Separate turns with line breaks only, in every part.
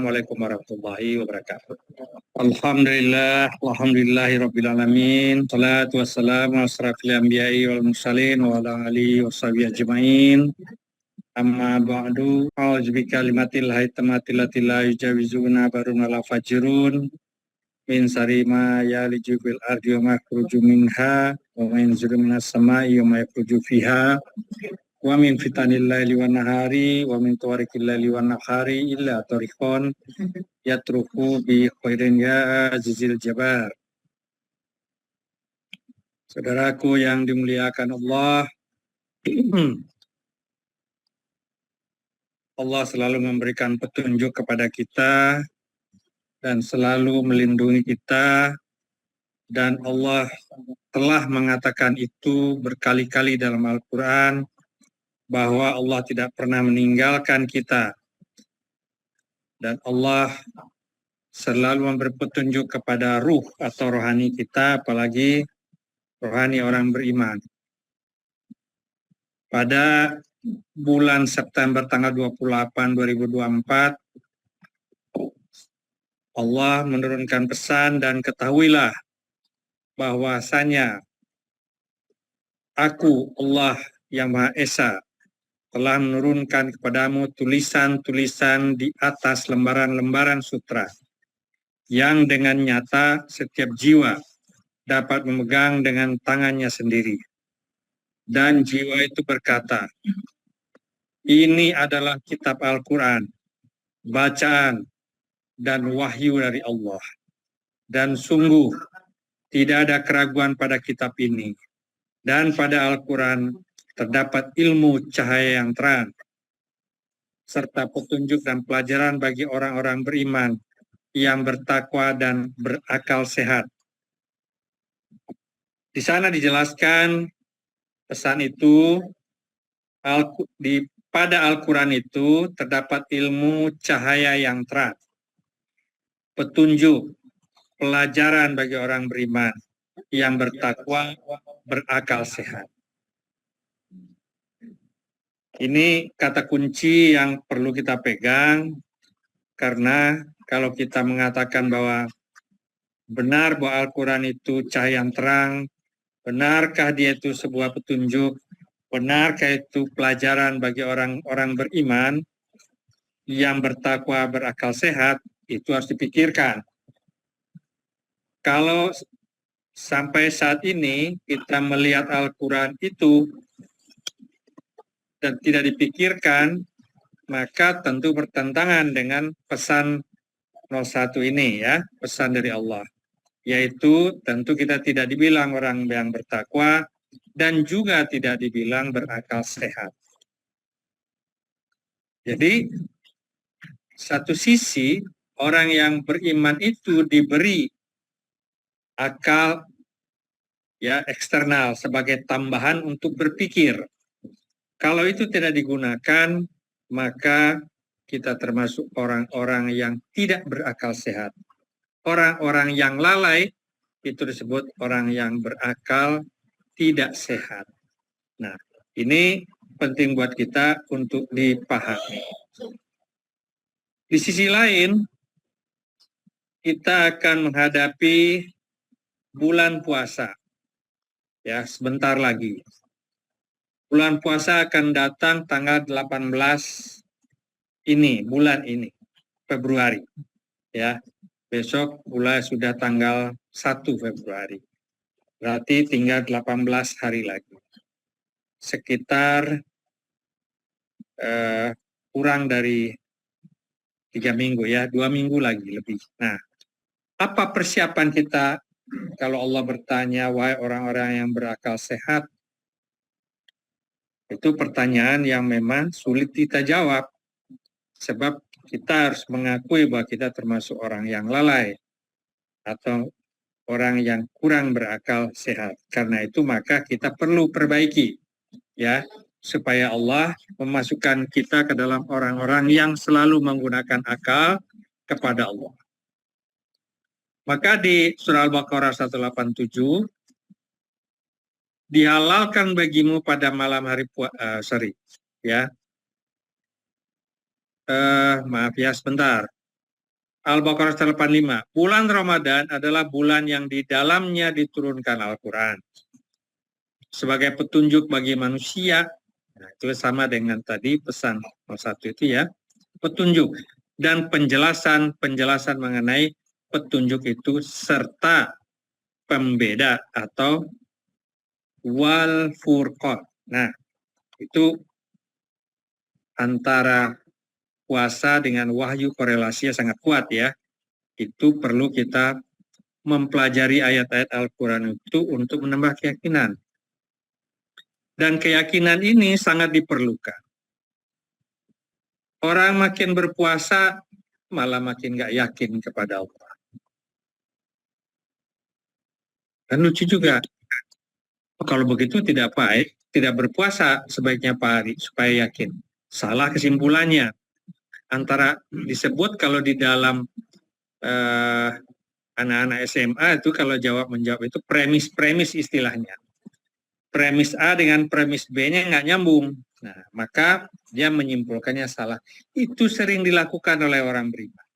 Assalamualaikum warahmatullahi wabarakatuh. Alhamdulillahirabbil alamin. Shalatu wassalamu ala asrafil anbiya'i wal mursalin wa ala alihi washabihi ajmain. Amma ba'du. A'udzu bikalimatil haitamatil lati la yujawizuna barun wala fajrun min sari ma yaliju fil ardi wa ma yakhruju minha wa ma yanzilu minas sama'i wa ma yakhruju fiha wa min fitanil laili wan nahari wa min tawariqil laili wan nahari illa tariqan yatruku bi khairin ya azizil jabar. Saudaraku yang dimuliakan Allah, Allah selalu memberikan petunjuk kepada kita dan selalu melindungi kita, dan Allah telah mengatakan itu berkali-kali dalam Al-Quran bahwa Allah tidak pernah meninggalkan kita, dan Allah selalu memberi petunjuk kepada ruh atau rohani kita, apalagi rohani orang beriman. Pada bulan September tanggal 28 2024, Allah menurunkan pesan, dan ketahuilah bahwasanya Aku, Allah yang Maha Esa, telah menurunkan kepadamu tulisan-tulisan di atas lembaran-lembaran sutra, yang dengan nyata setiap jiwa dapat memegang dengan tangannya sendiri. Dan jiwa itu berkata, ini adalah kitab Al-Quran, bacaan dan wahyu dari Allah. Dan sungguh tidak ada keraguan pada kitab ini. Dan pada Al-Quran terdapat ilmu cahaya yang terang, serta petunjuk dan pelajaran bagi orang-orang beriman yang bertakwa dan berakal sehat. Di sana dijelaskan pesan itu, pada Al-Quran itu terdapat ilmu cahaya yang terang, petunjuk, pelajaran bagi orang beriman yang bertakwa, berakal sehat. Ini kata kunci yang perlu kita pegang, karena kalau kita mengatakan bahwa benar bahwa Al-Quran itu cahaya yang terang, benarkah dia itu sebuah petunjuk, benarkah itu pelajaran bagi orang-orang beriman yang bertakwa, berakal sehat, itu harus dipikirkan. Kalau sampai saat ini kita melihat Al-Quran itu dan tidak dipikirkan, maka tentu bertentangan dengan pesan 01 ini, ya, pesan dari Allah. Yaitu tentu kita tidak dibilang orang yang bertakwa dan juga tidak dibilang berakal sehat. Jadi satu sisi orang yang beriman itu diberi akal, ya, eksternal sebagai tambahan untuk berpikir. Kalau itu tidak digunakan, maka kita termasuk orang-orang yang tidak berakal sehat. Orang-orang yang lalai itu disebut orang yang berakal tidak sehat. Nah, ini penting buat kita untuk dipahami. Di sisi lain, kita akan menghadapi bulan puasa. Ya, sebentar lagi. Bulan puasa akan datang tanggal 18 ini, bulan ini, Februari. Ya, besok mulai sudah tanggal 1 Februari. Berarti tinggal 18 hari lagi. Sekitar kurang dari 3 minggu, ya, 2 minggu lagi lebih. Nah, apa persiapan kita kalau Allah bertanya, wahai orang-orang yang berakal sehat? Itu pertanyaan yang memang sulit kita jawab. Sebab kita harus mengakui bahwa kita termasuk orang yang lalai atau orang yang kurang berakal sehat. Karena itu maka kita perlu perbaiki, ya, supaya Allah memasukkan kita ke dalam orang-orang yang selalu menggunakan akal kepada Allah. Maka di surah Al-Baqarah 187, dihalalkan bagimu pada malam hari maaf ya sebentar. Al-Baqarah 85. Bulan Ramadan adalah bulan yang di dalamnya diturunkan Al-Quran sebagai petunjuk bagi manusia. Nah, itu sama dengan tadi pesan 1 itu ya. Petunjuk dan penjelasan mengenai petunjuk itu serta pembeda atau wal furqan. Nah, itu antara puasa dengan wahyu korelasinya sangat kuat ya. Itu perlu kita mempelajari ayat-ayat Al-Quran itu untuk menambah keyakinan. Dan keyakinan ini sangat diperlukan. Orang makin berpuasa malah makin nggak yakin kepada Allah. Dan lucu juga, kalau begitu tidak baik, tidak berpuasa sebaiknya Pak Ari, supaya yakin. Salah kesimpulannya. Antara disebut kalau di dalam anak-anak SMA itu kalau jawab-menjawab itu premis-premis istilahnya. Premis A dengan premis B-nya nggak nyambung. Nah, maka dia menyimpulkannya salah. Itu sering dilakukan oleh orang beriman.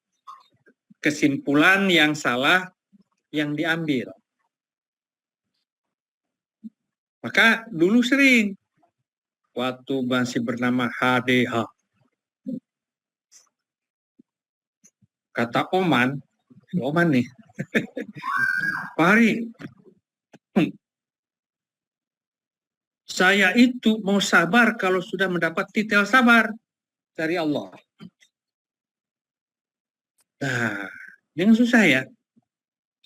Kesimpulan yang salah yang diambil. Maka dulu sering, waktu masih bernama HDH, kata Oman nih, Pak Hari, saya itu mau sabar kalau sudah mendapat titel sabar dari Allah. Nah, yang susah ya.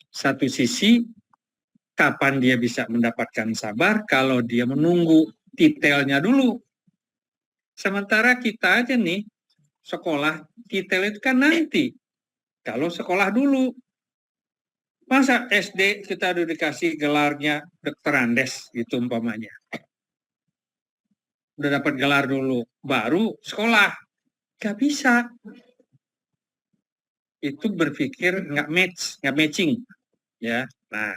Satu sisi, kapan dia bisa mendapatkan sabar kalau dia menunggu titelnya dulu. Sementara kita aja nih, sekolah, titel itu kan nanti. Kalau sekolah dulu, masa SD kita udah dikasih gelarnya Dr. Andes gitu umpamanya. Udah dapat gelar dulu, baru sekolah. Gak bisa. Itu berpikir nggak matching. Ya, nah,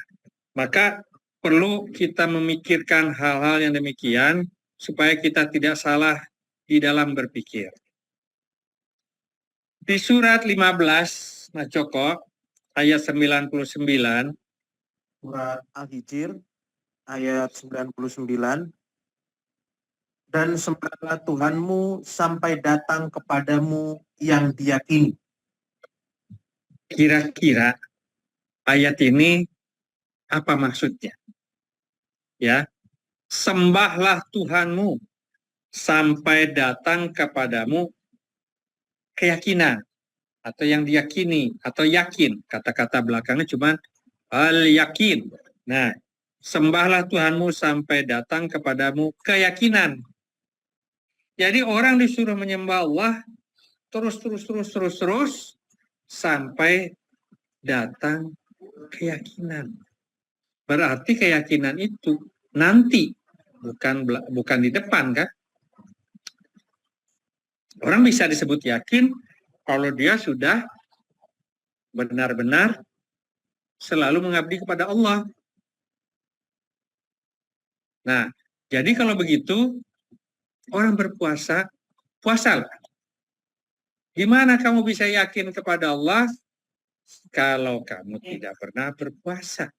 maka perlu kita memikirkan hal-hal yang demikian supaya kita tidak salah di dalam berpikir. Di surat 15, Mas Joko, ayat 99.
Surat Al-Hijr, ayat 99. Dan sembahlah Tuhanmu sampai datang kepadamu yang diyakini.
Kira-kira ayat ini apa maksudnya? Ya, sembahlah Tuhanmu sampai datang kepadamu keyakinan atau yang diyakini atau yakin. Kata-kata belakangnya cuma al-yakin. Nah, sembahlah Tuhanmu sampai datang kepadamu keyakinan. Jadi orang disuruh menyembah Allah terus sampai datang keyakinan. Berarti keyakinan itu nanti, bukan di depan kan? Orang bisa disebut yakin kalau dia sudah benar-benar selalu mengabdi kepada Allah. Nah, jadi kalau begitu orang berpuasa, puasalah. Gimana kamu bisa yakin kepada Allah kalau kamu tidak pernah berpuasa?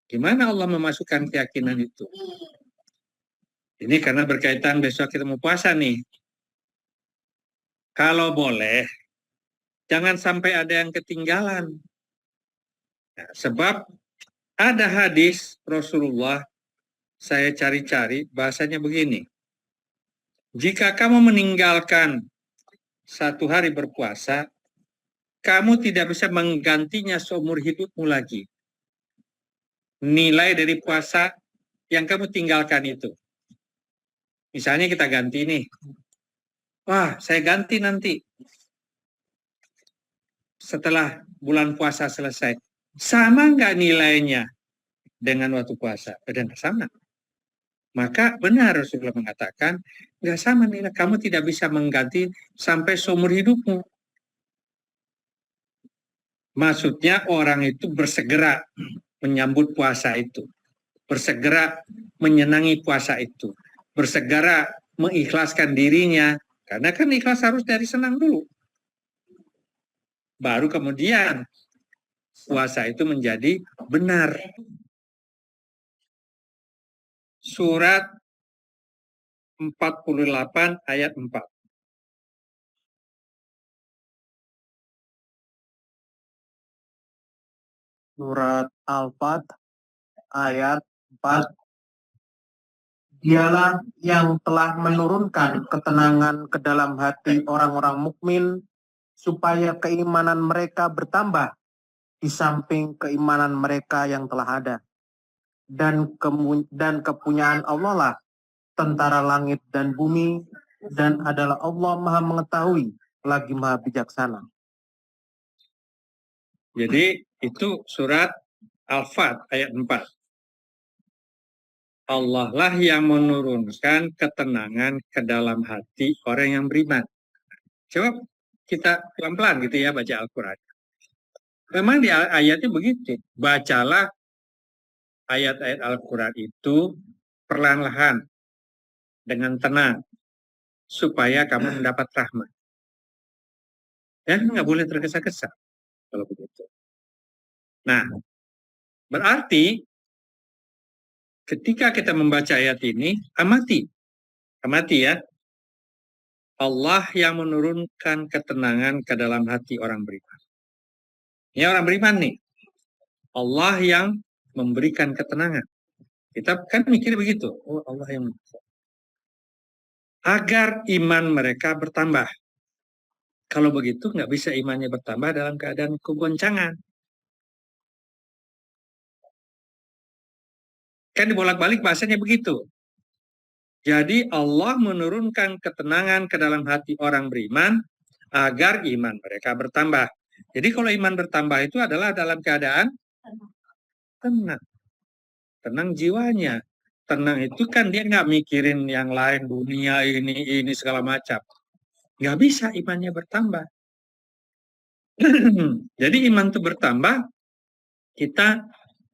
Gimana Allah memasukkan keyakinan itu? Ini karena berkaitan besok kita mau puasa nih. Kalau boleh, jangan sampai ada yang ketinggalan. Nah, sebab ada hadis Rasulullah, saya cari-cari, bahasanya begini. Jika kamu meninggalkan satu hari berpuasa, kamu tidak bisa menggantinya seumur hidupmu lagi. Nilai dari puasa yang kamu tinggalkan itu. Misalnya kita ganti nih. Wah, saya ganti nanti setelah bulan puasa selesai. Sama nggak nilainya dengan waktu puasa? Dan sama. Maka benar Rasulullah mengatakan, nggak sama nilai. Kamu tidak bisa mengganti sampai seumur hidupmu. Maksudnya orang itu bersegera menyambut puasa itu. Bersegera menyenangi puasa itu. Bersegera mengikhlaskan dirinya. Karena kan ikhlas harus dari senang dulu. baru kemudian puasa itu menjadi benar. Surat 48 ayat 4.
Surat Al-Fat ayat 4. Dialah yang telah menurunkan ketenangan ke dalam hati orang-orang mukmin supaya keimanan mereka bertambah di samping keimanan mereka yang telah ada. Dan kepunyaan Allah lah tentara langit dan bumi, dan adalah Allah Maha Mengetahui lagi Maha Bijaksana.
Jadi itu surat Al-Fat ayat 4. Allah lah yang menurunkan ketenangan ke dalam hati orang yang beriman. Coba kita pelan-pelan gitu ya baca Al-Quran. Memang di ayatnya begitu. Bacalah ayat-ayat Al-Quran itu perlahan-lahan dengan tenang supaya kamu mendapat rahmat. Ya, nggak boleh tergesa-gesa kalau begitu. Nah, berarti ketika kita membaca ayat ini, amati ya. Allah yang menurunkan ketenangan ke dalam hati orang beriman. Ini orang beriman nih. Allah yang memberikan ketenangan. Kita kan mikir begitu. Oh, Allah yang agar iman mereka bertambah. Kalau begitu nggak bisa imannya bertambah dalam keadaan kegoncangan. Kan dibolak-balik bahasanya begitu. Jadi Allah menurunkan ketenangan ke dalam hati orang beriman agar iman mereka bertambah. Jadi kalau iman bertambah itu adalah dalam keadaan tenang. Tenang jiwanya. Tenang itu kan dia nggak mikirin yang lain, dunia ini segala macam. Nggak bisa imannya bertambah. Jadi iman itu bertambah, kita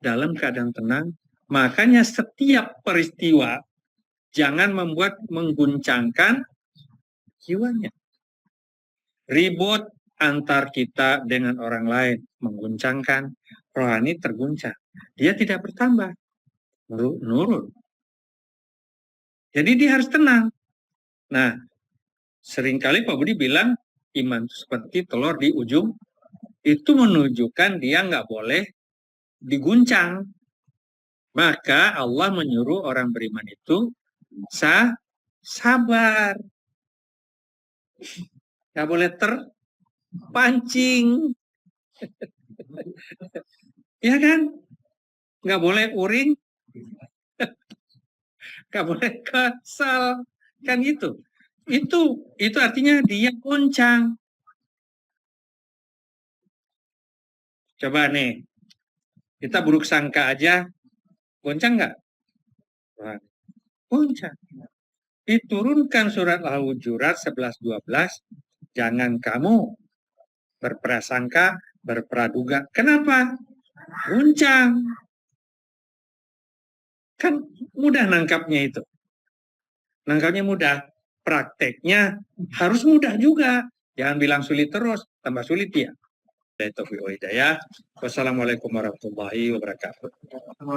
dalam keadaan tenang. Makanya setiap peristiwa jangan membuat mengguncangkan jiwanya. Ribut antar kita dengan orang lain mengguncangkan, rohani terguncang. Dia tidak bertambah, nurun. Jadi dia harus tenang. Nah, seringkali Pak Budi bilang iman itu seperti telur di ujung, itu menunjukkan dia nggak boleh diguncang. Maka Allah menyuruh orang beriman itu sabar. Nggak boleh terpancing. Ya kan? Nggak boleh uring. Nggak boleh kesal. Kan gitu. Itu artinya dia goncang. Coba nih, kita buruk sangka aja, goncang nggak? Goncang. Diturunkan surat Al-Hujurat 11-12, jangan kamu berprasangka, berpraduga. Kenapa? Goncang. Kan mudah nangkapnya itu. Nangkapnya mudah. Prakteknya harus mudah juga. Jangan bilang sulit terus, tambah sulit ya. Wassalamualaikum warahmatullahi wabarakatuh.